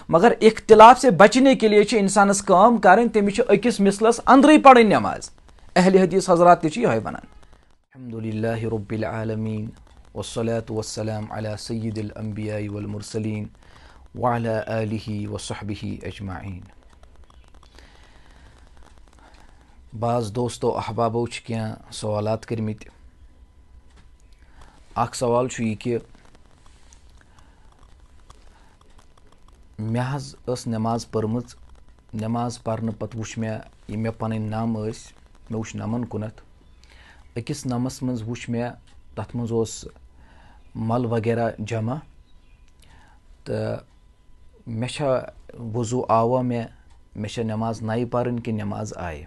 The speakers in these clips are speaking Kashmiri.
मगर इख्तिलाफ से बचने के लिए इंसानस काम करें तमिस अकिस मिसलस अंदर पढ़ नमाज अहल हदीस हजरात ये वनान अल्हम्दुलिल्लाहि रब्बिल आलमीन वस्सलातु वस्सलाम अला सय्यिदिल अंबिया वल मुरसलीन व अला आलिहि व सहबिहि अजमाइन। बाज़ दोस्तों अहबाबो क्या सवालात करमित। अख सवाल यह कि मे नमाज पर्मच नमाज पर्न पत वुच मे पन नम मे वुच नमन कुनत अकिस नमस मज वुच मे तथ मज मल वगैरह जमा तो मे वजू आवा मे नमाज नई पर्न कि नमाज आय।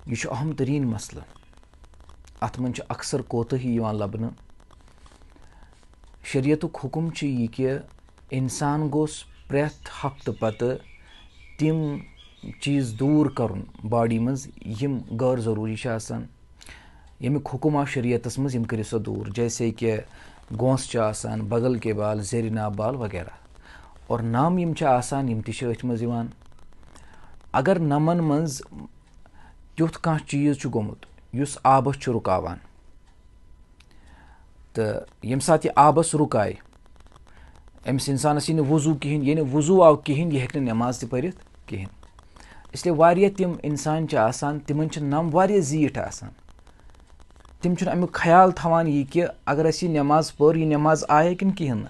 यह अहम तरीन मसल अत मन अक्सर कोताही लबन। शरीयतुक हुकुम यह कि इंसान गोस प्रेथ हफ्त पत तिम चीज़ दूर करन बॉडी मज यम गैर ज़रूरी आसान यमिक हुकुम आ शरीयतस मज यम करियो सा दूर, जैसे कि गोंस आसान, बगल के बाल, ज़ेर नाब बाल वगैरह। और नम यम आसान यम ति अथ मज यिवान। अगर नमन मज तुथ कह चीज़ गोमुत युस आबस रुकावान तो यम सात यह आबस रुकाय अमिस इंसानस यह वजू कहें ये वजू आव कहें यह हेक नमाज त पढ़ित कहें। इसलिए वारिया तिम इंसान आसान तिमन नम वारिया जीठ आसान तिम अमुक ख्याल थवान यह कि अगर अस नमाज पढ़ यह नमाज आया कि कहें न।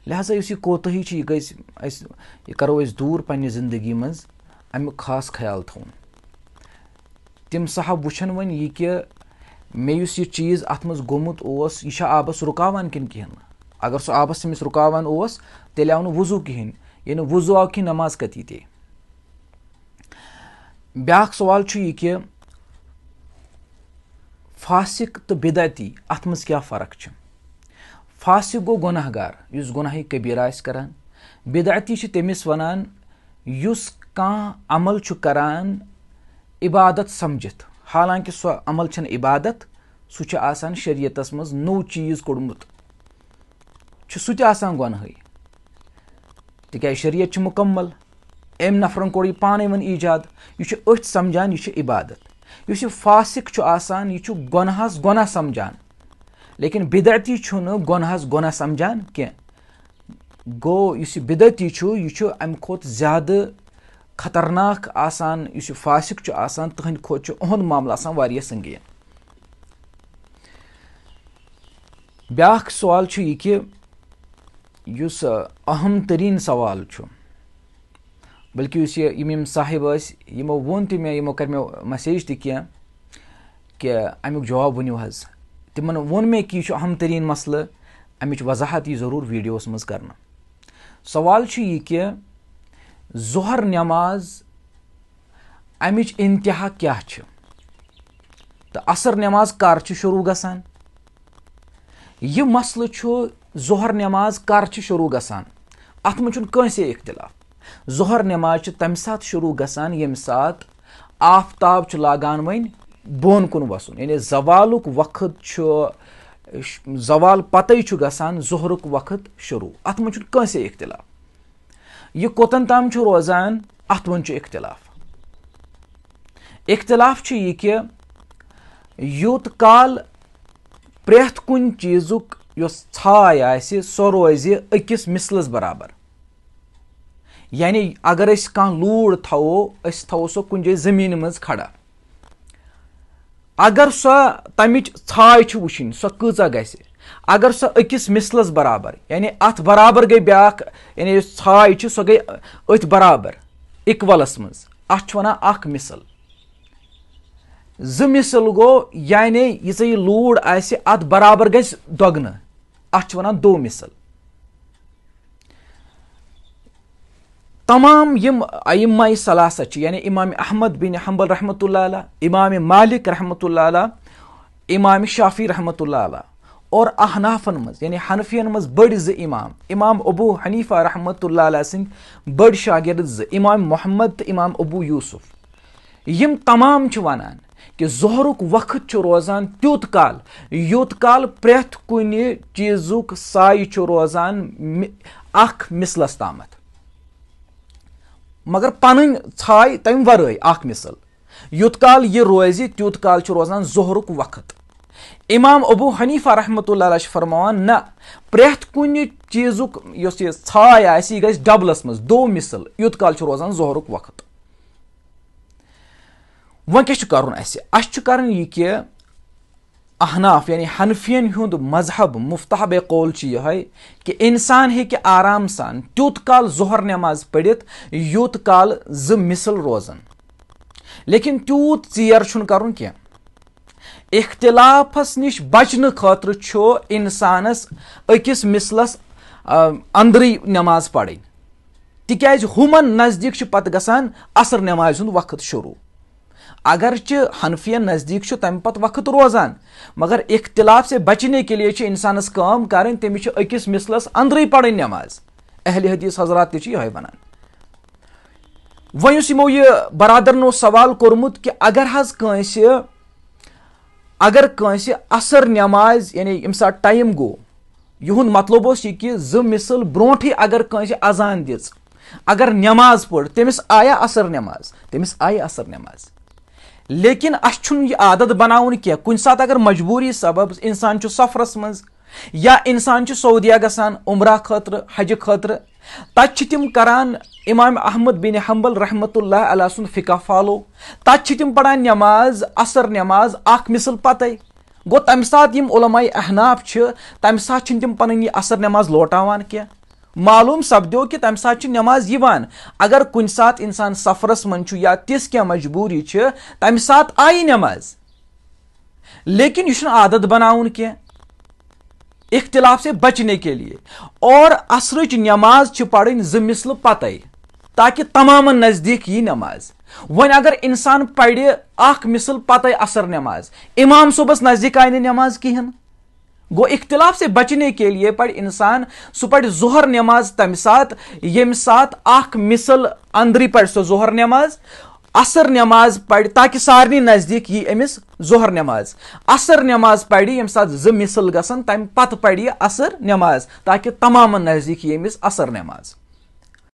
लिहाजा यह कोताही यह गई करो दूर पन्ने जिंदगी मज अमुक खास ख्याल थवन। तिम साहब वुछन वन यह कि मे यह चीज़ अत मज गोमुत यह आबस रुकावान कि कहें। अगर सह आबस तमिस रुकावान तेल आव वजू कहें ये वजू आव कि नमाज कती ते। ब्याक सवाल यह कि फासिक तो बिदअती अत मज क्या फ़र्क। फासिक गो गुनाहगार युस गुनाह कबीर आस करान। बिदअती तमिस वनान युस कां अमल करान इबादत समझित, हालांकि सो अमल छन इबादत सह आसान शरीयतस मज नो चीज़ कोड़मुत सह आसान गुनाही। तिक शरीयत मुकम्मल एम नफरन कोड़ पाने वन ईजाद यह अथ समझान यह इबादत। यह फासिक आसान यह गुनाहस गुनाह समझान, लेकिन बिदअती गुनाहस गुनाह समझान क्या। गो इस बिदअती यह अम खोत ज़्यादा खतरनाक आसान इस फासिक आसान तहंद खोत उहद मामला आसान वारिया संगीन। ब्याक सवाल यह कि युस अहम तरीन सवाल बल्कि यम साहिब यमो वोन तो मे यमो कर मे मैसेज कि अमुक जवाब वनियो हज। तिमन वोन मे कि यह अहम तरीन मसल अमिच वजाहत यह जरूर वीडियोस मज करना। सवाल यह कि जोहर नमाज अमिच इंतहा क्या तो असर नमाज कर शुरू गसान। यह मसल जोहर नमाज कर शुरू गसान अत मन कंसे इख्तिलाफ। जोहर नमाज तम सात शुरू गसान यम सात आफ्ताब लागान वन बोन कुन वसन, यानी जवालुक वक्त जवाल पते गसान जोहरुक वक्त शुरू अत मन कंसे इख्तिलाफ। यह कोतन ताम रोजान अत वन इख्तिलाफ। इख्तिलाफ यह कि यूत काल प्रेथ कुन चीजुक योस छाय आसि सो रोज अकिस मिसलस बराबर। यानी अगर अस कह लूड़ थवो सो कुन जाय जमीन मज खड़ा, अगर सो तमिच छाय वुचिन सो कचा गसे, अगर सो अकिस मिसलस बराबर यानी अत बराबर गई ब्याक यानी छाय सो गई अथ बराबर इक्वलस मज अत वनान अख मिसल। ज मिसल गो यानी यह लूड़ आसि अत बराबर गस दोगन अत वनान दो मिसल। तमाम यम अइम्मा सलासा यानी इमाम अहमद बिन हंबल रहमतुल्लाह अलैह, इमाम मालिक रहमतुल्लाह अलैह, इमाम शाफी रहमतुल्लाह अलैह और अहनाफन मज यानी हनफियन मज बड़ ज इमाम, इमाम अबू हनीफा रहमतुल्लाह अलैह सिंद बड़ शागिर्द ज इमाम मोहम्मद तो इमाम अबू यूसुफ, यम तमाम वनान कि जोहरुक वक्त रोजान त्युत काल यूत काल प्रेथ कुन चीजुक साय रोजान अख मिसलस तामत। मगर पन छाय तम वरय अख मिसल युत काल यह रोज त्यूत काल रोजान जोहरुक वक्त। इमाम अबू हनीफा रहमतुल्लाह अलैह फरमान न प्रेथ कुन चीजुक छाय आसि गस डबलस मज दो मिसल युत काल रोजान जोहरुक वक्त। वह क्या कर यह कि अहनाफ यानी हनफियन हुंद मजहब मुफ्तहब कौल यह कि इंसान हे आराम सान त्यूत काल जोहर नमाज पढ़ित यूत काल ज मिसल रोजन, लेकिन त्यूत चीर कर क्या इख्तिलाफस निश बचन खतर इंसानस अकिस मिसलस अंदरी नमाज पढ़ तिक्याज हुमन नजदीक पत गसान असर नमाज हुंद वक्त शुरू। अगरचे हनफियन नजदीक तम पत वक्त रोजान मगर इख्तिलाफ से बचने के लिए इंसानस काम करें तमिस अकिस मिसलस अंदर पढ़ नमाज। अहले हदीस हजरात यह वनान। वह यमो यह बरादरनो सवाल कोर्मुत कि अगर कंसे असर नमाज यानी यम सात टाइम गो युहुंद मतलब यह कि ज मिसल ब्रोंठे अगर कंसे अजान दिस अगर नमाज पढ़ तमिस आया असर नमाज, तमिस आया असर नमाज। लेकिन अन यह आदत बनाउन क्या कुन सात अगर मजबूरी सबब इंसान सफरस मज या इंसान सऊदिया गसान उमरा खतर हज खतर तत तिम करान इमाम अहमद बिन हंबल रहमतुल्लाह अलैह सुन फिका फॉलो तत तिम पढ़ान नमाज असर नमाज अख मिसल पते गो तम सात यम उलमाए अहनाफ तम सात तिम पन असर नमाज लौटावान क्या मालूम सपदो कि तम सात नमाज यवान। अगर कुन सात इंसान सफरस मन या तिस क्या मजबूरी तम सात आई नमाज, लेकिन यह आदत बनाउन क्या इख्तिलाफ से बचने के लिए और असरच नमाज पढ़ ज मिसल पते ताकि तमाम नजदीक यी नमाज। वन अगर इंसान पढ़ अख मिसल पते असर नमाज इमाम सुबस नजदीक आय नमाज कहें गो इख्तिलाफ से बचने के लिए पढ़ इंसान सह पढ़ जोहर नमाज तम सात यम सात अख मिसल अंदरी पढ़ सो जोहर नमाज असर नमाज पढ़ ताकि सारनी नजदीक यी अमिस जोहर नमाज। असर नमाज पढ़ यम सात ज मिसल गसन तम पत पढ़ असर नमाज ताकि तमाम नजदीक यी अमिस असर नमाज।